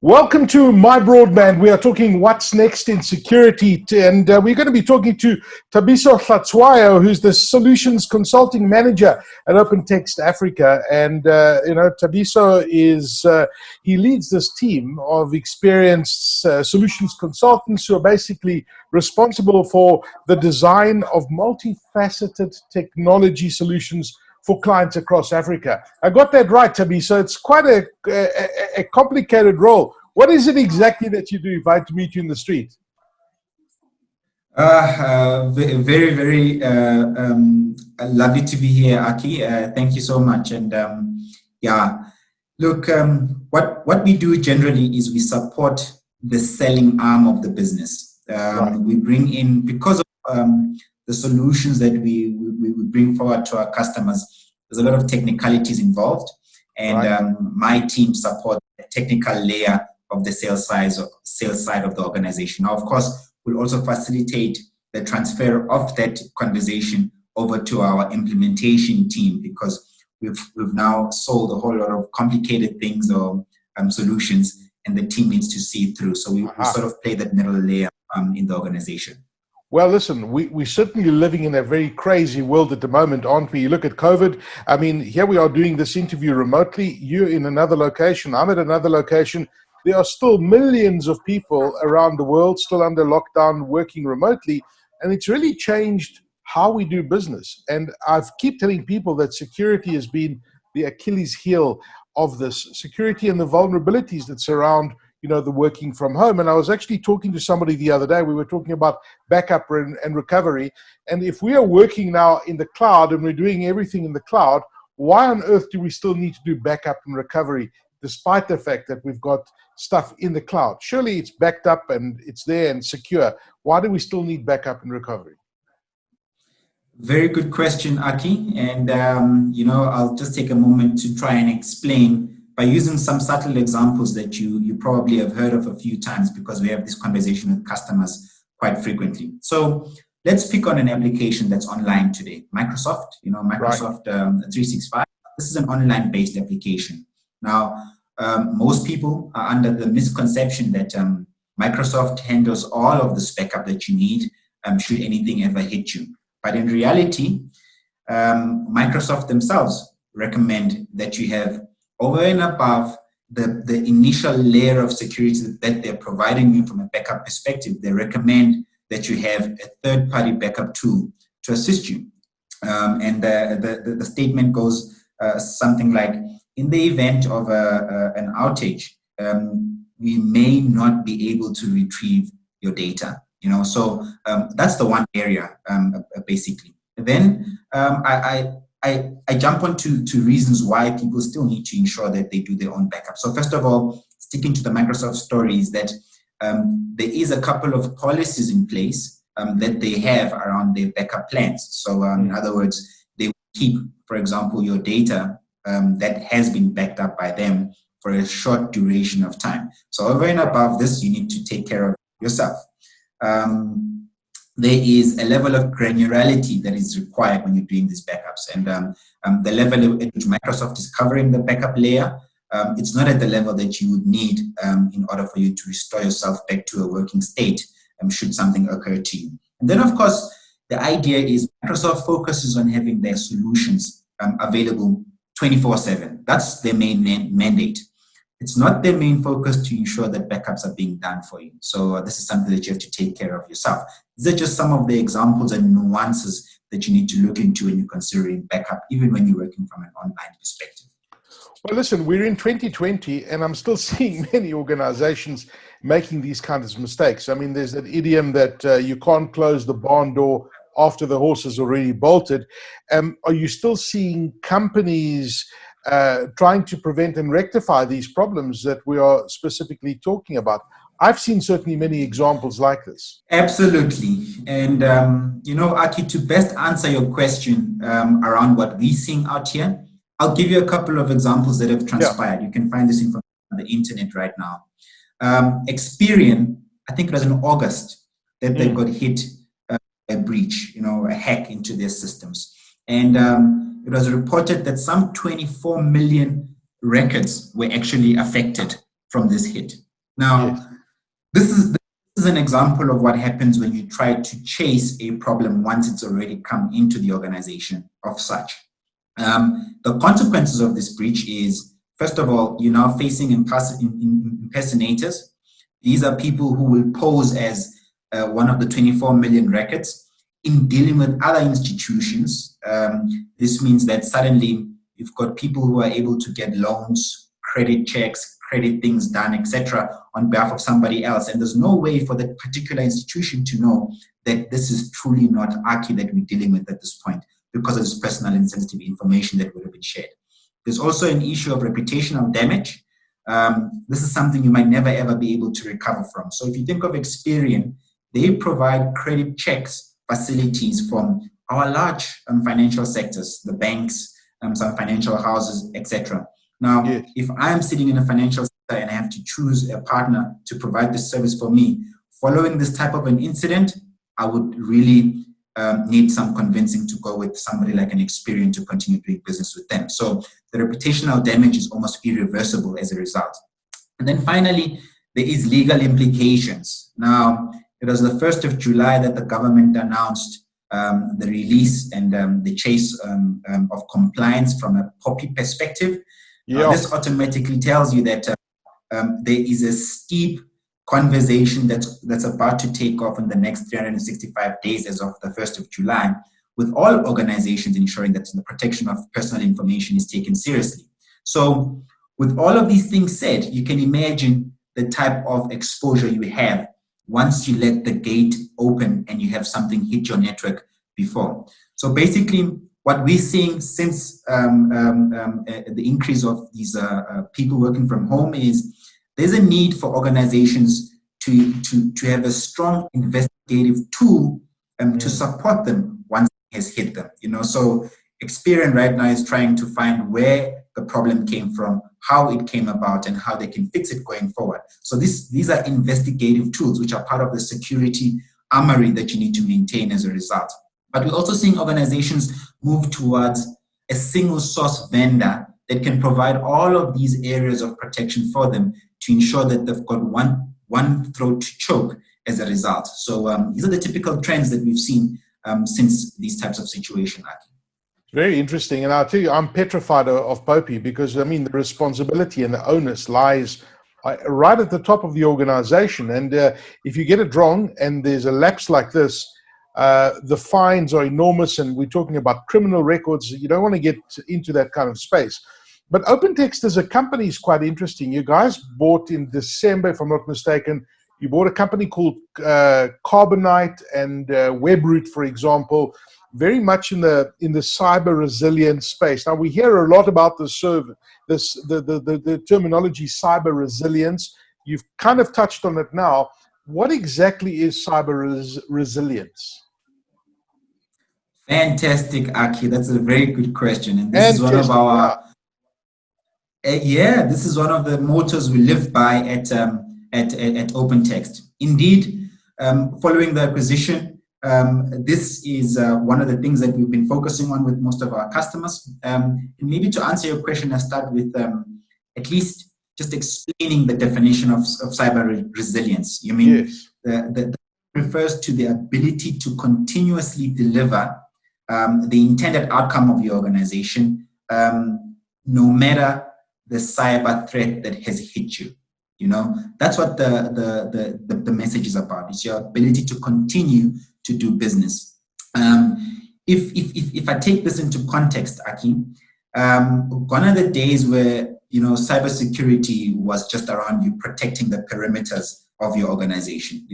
Welcome to My Broadband. We are talking what's next in security, and we're going to be talking to Thabiso Hlatshwayo, who's the Solutions Consulting Manager at OpenText Africa. And Thabiso is he leads this team of experienced solutions consultants who are basically responsible for the design of multifaceted technology solutions for clients across Africa. I got that right, Thabiso. It's quite a complicated role. What is it exactly that you do if I had to meet you in the street? Very lovely to be here, Aki. Thank you so much. And look, what we do generally is we support the selling arm of the business. Right. We bring in, because of the solutions that we bring forward to our customers, there's a lot of technicalities involved, and Right. My team supports the technical layer of the sales side of the organization. Now, of course, we'll also facilitate the transfer of that conversation over to our implementation team, because we've now sold a whole lot of complicated things or solutions, and the team needs to see it through. So we sort of play that middle layer in the organization. Well, listen, we're certainly living in a very crazy world at the moment, aren't we? You look at COVID. I mean, here we are doing this interview remotely. You're in another location. I'm at another location. There are still millions of people around the world still under lockdown working remotely. And it's really changed how we do business. And I've keep telling people that security has been the Achilles heel of this. Security and the vulnerabilities that surround the working from home. And I was actually talking to somebody the other day. We were talking about backup and recovery. And if we are working now in the cloud and we're doing everything in the cloud, why on earth do we still need to do backup and recovery, despite the fact that we've got stuff in the cloud? Surely it's backed up and it's there and secure. Why do we still need backup and recovery? Very good question, Aki. And, I'll just take a moment to try and explain by using some subtle examples that you probably have heard of a few times, because we have this conversation with customers quite frequently. So let's pick on an application that's online today. Microsoft, Microsoft 365. This is an online-based application. Now, most people are under the misconception that Microsoft handles all of this backup that you need should anything ever hit you. But in reality, Microsoft themselves recommend that you have, over and above the initial layer of security that they're providing you from a backup perspective, they recommend that you have a third-party backup tool to assist you. And the statement goes something like, in the event of an outage, we may not be able to retrieve your data. So that's the one area, basically. Then I jump on to reasons why people still need to ensure that they do their own backup. So first of all, sticking to the Microsoft story, is that there is a couple of policies in place that they have around their backup plans. So in other words, they keep, for example, your data that has been backed up by them for a short duration of time. So over and above this, you need to take care of yourself. There is a level of granularity that is required when you're doing these backups. And the level at which Microsoft is covering the backup layer, it's not at the level that you would need in order for you to restore yourself back to a working state should something occur to you. And then, of course, the idea is Microsoft focuses on having their solutions available 24/7. That's their main mandate. It's not their main focus to ensure that backups are being done for you. So this is something that you have to take care of yourself. These are just some of the examples and nuances that you need to look into when you're considering backup, even when you're working from an online perspective. Well, listen, we're in 2020, and I'm still seeing many organizations making these kinds of mistakes. I mean, there's that idiom that you can't close the barn door after the horse has already bolted. Are you still seeing companies trying to prevent and rectify these problems that we are specifically talking about? I've seen certainly many examples like this. Absolutely. And, Aki, to best answer your question around what we're seeing out here, I'll give you a couple of examples that have transpired. Yeah. You can find this information on the internet right now. Experian, I think it was in August that they got hit a breach, a hack into their systems. And it was reported that some 24 million records were actually affected from this hit. Now, Yes. this is an example of what happens when you try to chase a problem once it's already come into the organization of such. The consequences of this breach is, first of all, you're now facing impersonators. These are people who will pose as one of the 24 million records in dealing with other institutions. This means that suddenly you've got people who are able to get loans, credit checks, credit things done, etc., on behalf of somebody else. And there's no way for that particular institution to know that this is truly not Aki that we're dealing with at this point, because of this personal and sensitive information that would have been shared. There's also an issue of reputational damage. This is something you might never ever be able to recover from. So if you think of Experian, they provide credit checks facilities from our large financial sectors, the banks, some financial houses, etc. Now, Yes. if I'm sitting in a financial sector and I have to choose a partner to provide this service for me, following this type of an incident, I would really need some convincing to go with somebody like an Experian to continue doing business with them. So the reputational damage is almost irreversible as a result. And then finally, there is legal implications. Now, it was the 1st of July that the government announced the release and the chase of compliance from a POPI perspective. Yeah. This automatically tells you that there is a steep conversation that's about to take off in the next 365 days as of the 1st of July, with all organizations ensuring that the protection of personal information is taken seriously. So with all of these things said, you can imagine the type of exposure you have once you let the gate open and you have something hit your network before. So basically, what we're seeing since the increase of these people working from home is there's a need for organizations to have a strong investigative tool to support them once it has hit them. So Experian right now is trying to find where the problem came from, how it came about, and how they can fix it going forward. So these are investigative tools which are part of the security armory that you need to maintain as a result. But we're also seeing organizations move towards a single source vendor that can provide all of these areas of protection for them to ensure that they've got one throat to choke as a result. So these are the typical trends that we've seen since these types of situations. Very interesting. And I'll tell you, I'm petrified of POPI because, I mean, the responsibility and the onus lies right at the top of the organization. And if you get it wrong and there's a lapse like this, the fines are enormous, and we're talking about criminal records. You don't want to get into that kind of space. But OpenText as a company is quite interesting. You guys bought in December, if I'm not mistaken, you bought a company called Carbonite and WebRoot, for example, very much in the cyber resilience space. Now we hear a lot about the terminology cyber resilience. You've kind of touched on it now. What exactly is cyber resilience? Fantastic, Aki. That's a very good question, and this is one of our this is one of the mottos we live by at OpenText. Indeed, following the acquisition, this is one of the things that we've been focusing on with most of our customers. And maybe to answer your question, I start with at least just explaining the definition of cyber resilience. You mean yes. the refers to the ability to continuously deliver the intended outcome of your organization, no matter the cyber threat that has hit you. That's what the message is about. It's your ability to continue to do business. If I take this into context, Aki, gone are the days where cybersecurity was just around you protecting the perimeters of your organization.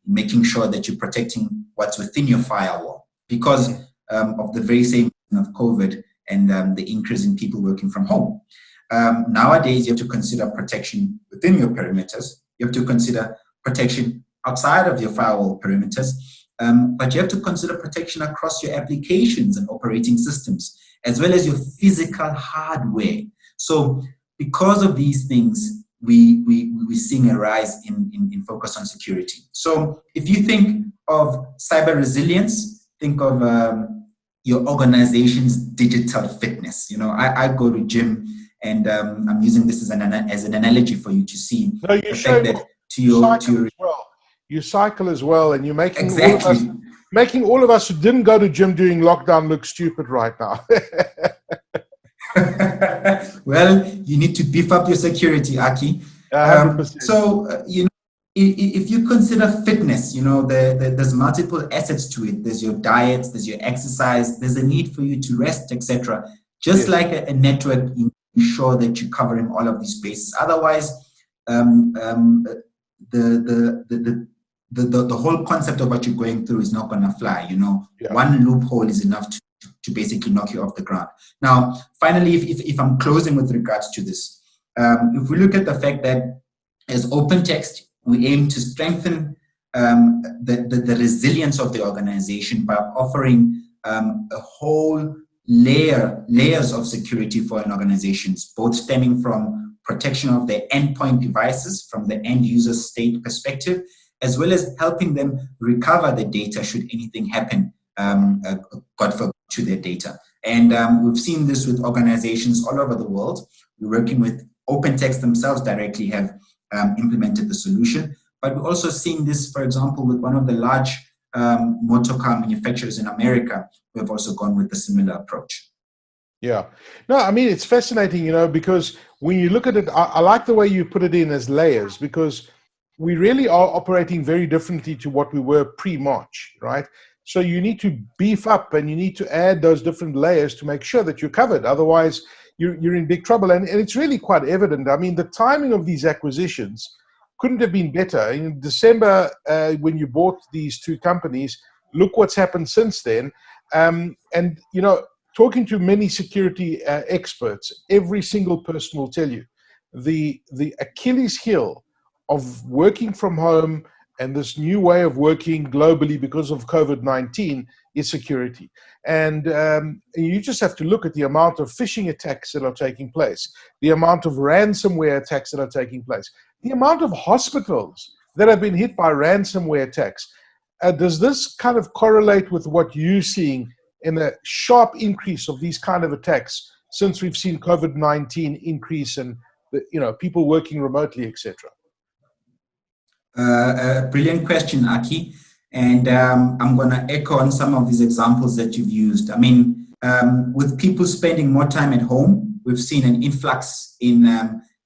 Making sure that you're protecting what's within your firewall because of the very same of COVID and the increase in people working from home. Nowadays, you have to consider protection within your perimeters. You have to consider protection outside of your firewall perimeters, but you have to consider protection across your applications and operating systems, as well as your physical hardware. So because of these things, we're seeing a rise in focus on security. So if you think of cyber resilience, think of your organization's digital fitness. I go to gym And I'm using this as an analogy for you to see No, you the show fact that you cycle as well. You cycle as well, and you're making all of us who didn't go to gym during lockdown look stupid right now. Well, you need to beef up your security, Aki. 100%. If you consider fitness, there's multiple assets to it. There's your diet, there's your exercise, there's a need for you to rest, etc. Just like a network, you ensure that you're covering all of these bases. Otherwise, the whole concept of what you're going through is not going to fly. One loophole is enough to basically knock you off the ground. Now, finally, if I'm closing with regards to this, if we look at the fact that as OpenText, we aim to strengthen the resilience of the organization by offering a whole layers of security for an organizations, both stemming from protection of their endpoint devices from the end user state perspective, as well as helping them recover the data should anything happen, God forbid, to their data. And we've seen this with organizations all over the world. We're working with OpenText themselves directly have implemented the solution, but we're also seeing this, for example, with one of the large motor car manufacturers in America, who have also gone with a similar approach. Yeah. No, I mean, it's fascinating, because when you look at it, I like the way you put it in as layers, because we really are operating very differently to what we were pre-March, right? So you need to beef up and you need to add those different layers to make sure that you're covered. Otherwise, you're in big trouble. And it's really quite evident. I mean, the timing of these acquisitions couldn't have been better. In December, when you bought these two companies, look what's happened since then. And, talking to many security experts, every single person will tell you the Achilles heel of working from home and this new way of working globally because of COVID-19 is security. And you just have to look at the amount of phishing attacks that are taking place, the amount of ransomware attacks that are taking place, the amount of hospitals that have been hit by ransomware attacks. Does this kind of correlate with what you're seeing in a sharp increase of these kind of attacks since we've seen COVID-19 increase and people working remotely, etc.? Brilliant question, Aki. And I'm going to echo on some of these examples that you've used. I mean, with people spending more time at home, we've seen an influx in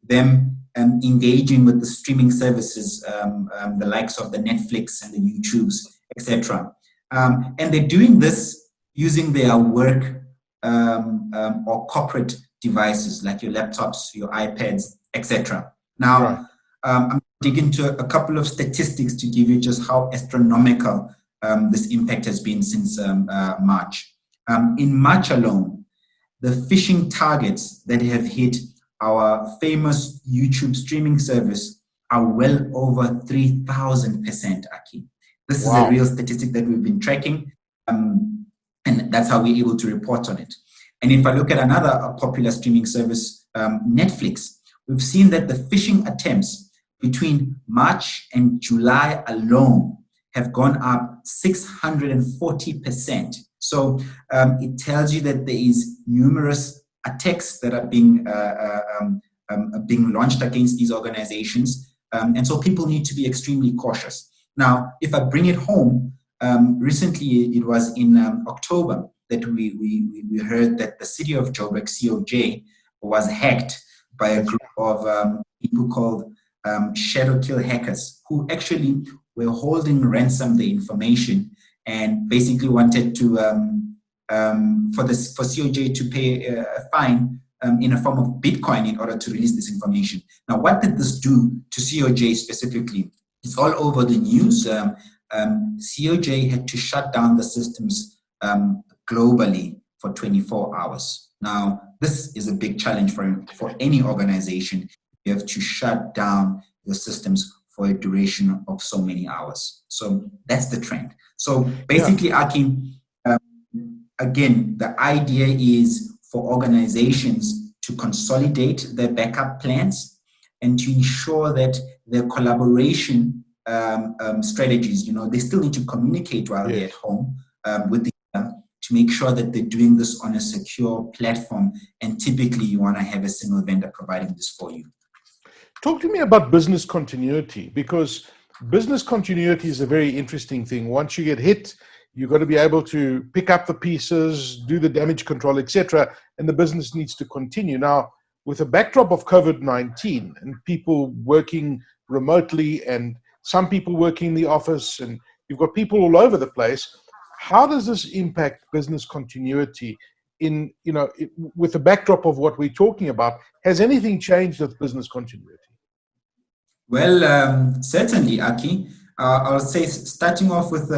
them engaging with the streaming services, the likes of the Netflix and the YouTubes, etc. And they're doing this using their work or corporate devices like your laptops, your iPads, etc. Now, I'm dig into a couple of statistics to give you just how astronomical this impact has been since March. In March alone, the phishing targets that have hit our famous YouTube streaming service are well over 3,000%, Aki. This is a real statistic that we've been tracking, and that's how we're able to report on it. And if I look at another popular streaming service, Netflix, we've seen that the phishing attempts between March and July alone have gone up 640%. So it tells you that there is numerous attacks that are being launched against these organizations. And so people need to be extremely cautious. Now, if I bring it home, recently it was in October that we heard that the city of Joburg, COJ, was hacked by a group of people called shadow kill hackers, who actually were holding ransom the information and basically wanted to for COJ to pay a fine in a form of Bitcoin in order to release this information. Now, what did this do to COJ specifically? It's all over the news. COJ had to shut down the systems globally for 24 hours. Now, this is a big challenge for any organization. You have to shut down your systems for a duration of so many hours. So that's the trend. So basically, Aki, again, the idea is for organizations to consolidate their backup plans and to ensure that their collaboration strategies, they still need to communicate while they're at home with to to make sure that they're doing this on a secure platform. And typically you want to have a single vendor providing this for you. Talk to me about business continuity, because business continuity is a very interesting thing. Once you get hit, you've got to be able to pick up the pieces, do the damage control, etc., and the business needs to continue. Now, with a backdrop of COVID-19 and people working remotely and some people working in the office, and you've got people all over the place, how does this impact business continuity in, with the backdrop of what we're talking about? Has anything changed with business continuity? Well, certainly, Aki. I'll say, starting off with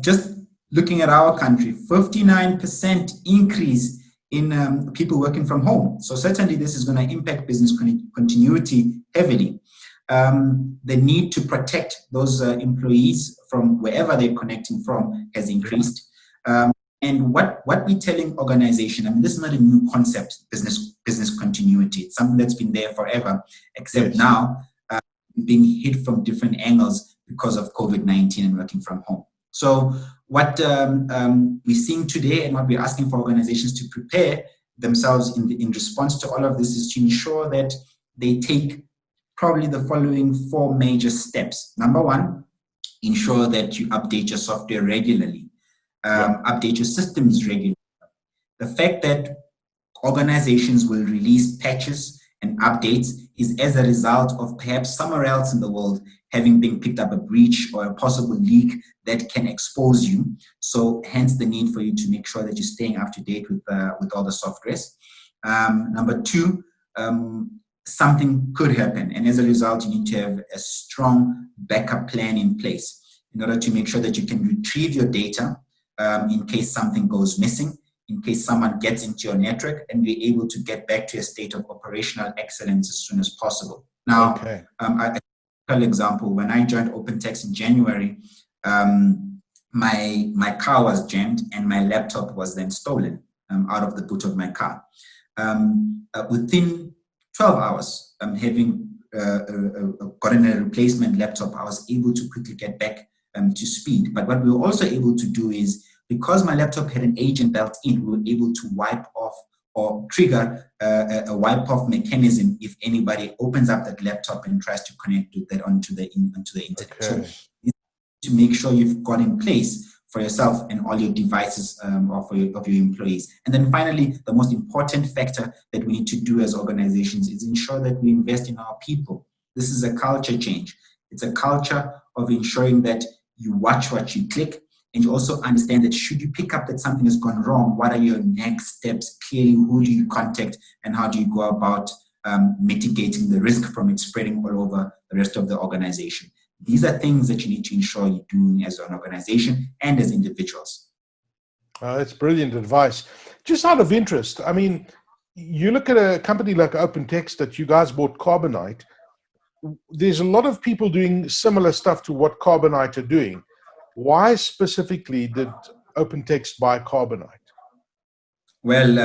just looking at our country, 59% increase in people working from home. So certainly this is going to impact business continuity heavily. The need to protect those employees from wherever they're connecting from has increased. And what we're telling organizations, I mean, this is not a new concept, business continuity. It's something that's been there forever, except now being hit from different angles because of COVID-19 and working from home. So what we're seeing today and what we're asking for organizations to prepare themselves in response to all of this is to ensure that they take probably the following 4 major steps. Number 1, ensure that you update your software regularly, update your systems regularly. The fact that organizations will release patches and updates is as a result of perhaps somewhere else in the world having been picked up a breach or a possible leak that can expose you. So hence the need for you to make sure that you're staying up to date with all the softwares. Number 2, something could happen, and as a result, you need to have a strong backup plan in place in order to make sure that you can retrieve your data in case something goes missing, in case someone gets into your network, and be able to get back to a state of operational excellence as soon as possible. Now, an example, when I joined OpenText in January, my car was jammed and my laptop was then stolen out of the boot of my car. Within 12 hours, having gotten a replacement laptop, I was able to quickly get back to speed. But what we were also able to do is, because my laptop had an agent built in, we were able to wipe off or trigger a wipe-off mechanism if anybody opens up that laptop and tries to connect that onto the internet. Okay. So to make sure you've got in place for yourself and all your devices of your employees. And then finally, the most important factor that we need to do as organizations is ensure that we invest in our people. This is a culture change. It's a culture of ensuring that you watch what you click, and you also understand that should you pick up that something has gone wrong, what are your next steps? Clearly, who do you contact and how do you go about mitigating the risk from it spreading all over the rest of the organization? These are things that you need to ensure you're doing as an organization and as individuals. That's brilliant advice. Just out of interest, I mean, you look at a company like OpenText that you guys bought Carbonite. There's a lot of people doing similar stuff to what Carbonite are doing. Why specifically did OpenText buy Carbonite? Well,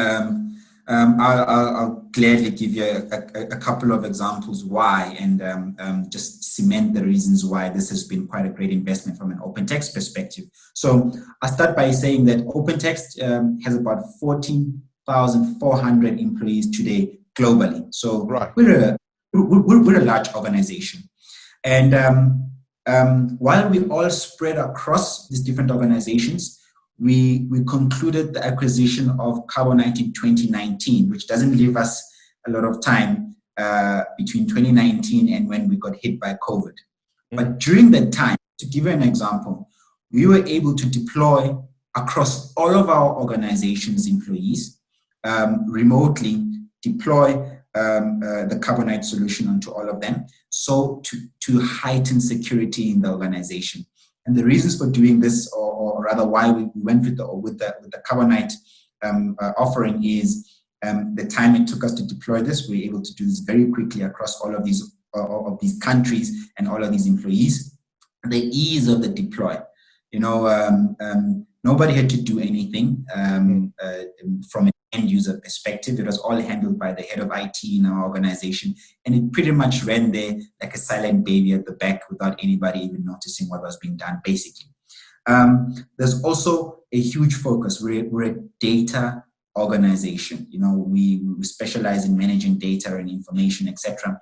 I'll gladly give you a couple of examples why, and just cement the reasons why this has been quite a great investment from an OpenText perspective. So I'll start by saying that OpenText has about 14,400 employees today globally. So we're a large organization. And while we all spread across these different organizations, we concluded the acquisition of Carbonite in 2019, which doesn't leave us a lot of time between 2019 and when we got hit by COVID. But during that time, to give you an example, we were able to deploy across all of our organization's employees, remotely deploy the Carbonite solution onto all of them, so to heighten security in the organization. And the reasons for doing this, or rather why we went with the Carbonite offering, is the time it took us to deploy this. We were able to do this very quickly across all of these countries and all of these employees. The ease of the deploy, nobody had to do anything from an end user perspective. It was all handled by the head of IT in our organization, and it pretty much ran there like a silent baby at the back without anybody even noticing what was being done, basically. There's also a huge focus. We're a data organization. You know, we specialize in managing data and information, etc.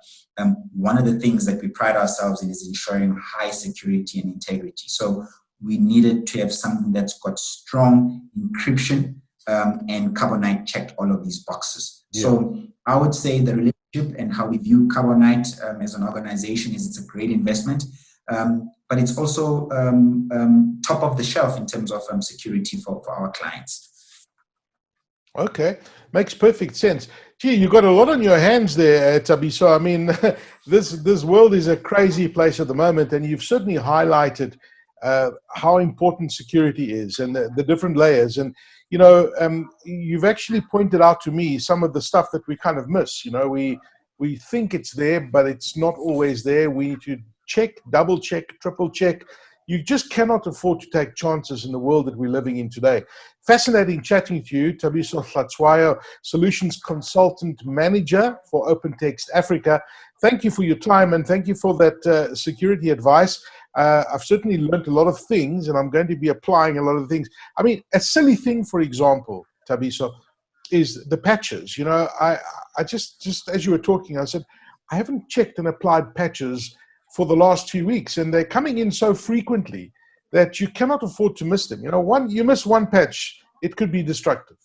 One of the things that we pride ourselves in is ensuring high security and integrity. So we needed to have something that's got strong encryption, and Carbonite checked all of these boxes. Yeah. So I would say the relationship and how we view Carbonite as an organization is it's a great investment, but it's also top of the shelf in terms of security for our clients. Okay, makes perfect sense. Gee, you got a lot on your hands there, Thabiso. I mean, this world is a crazy place at the moment, and you've certainly highlighted how important security is and the different layers. And you know, you've actually pointed out to me some of the stuff that we kind of miss. You know, we think it's there, but it's not always there. We need to check, double check, triple check. You just cannot afford to take chances in the world that we're living in today. Fascinating chatting to you, Thabiso Hlatshwayo, Solutions Consultant Manager for OpenText Africa. Thank you for your time, and thank you for that security advice. I've certainly learned a lot of things, and I'm going to be applying a lot of things. I mean, a silly thing, for example, Thabiso, is the patches. You know, I just as you were talking, I said, I haven't checked and applied patches for the last 2 weeks, and they're coming in so frequently that you cannot afford to miss them. You know, you miss one patch, it could be destructive.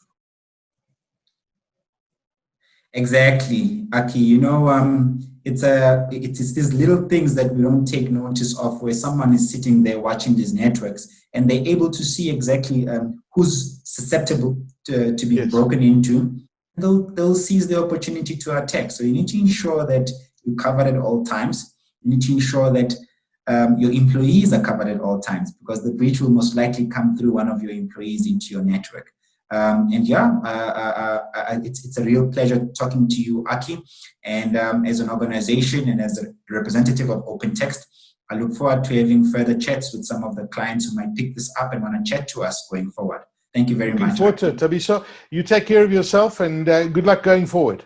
Exactly, Aki. You know, it's these little things that we don't take notice of, where someone is sitting there watching these networks and they're able to see exactly who's susceptible to be yes. broken into. They'll seize the opportunity to attack. So you need to ensure that you're covered at all times. You need to ensure that your employees are covered at all times, because the breach will most likely come through one of your employees into your network. And yeah, it's a real pleasure talking to you, Aki. And as an organization and as a representative of OpenText, I look forward to having further chats with some of the clients who might pick this up and want to chat to us going forward. Thank you very much. Looking forward to it, Thabiso. You take care of yourself, and good luck going forward.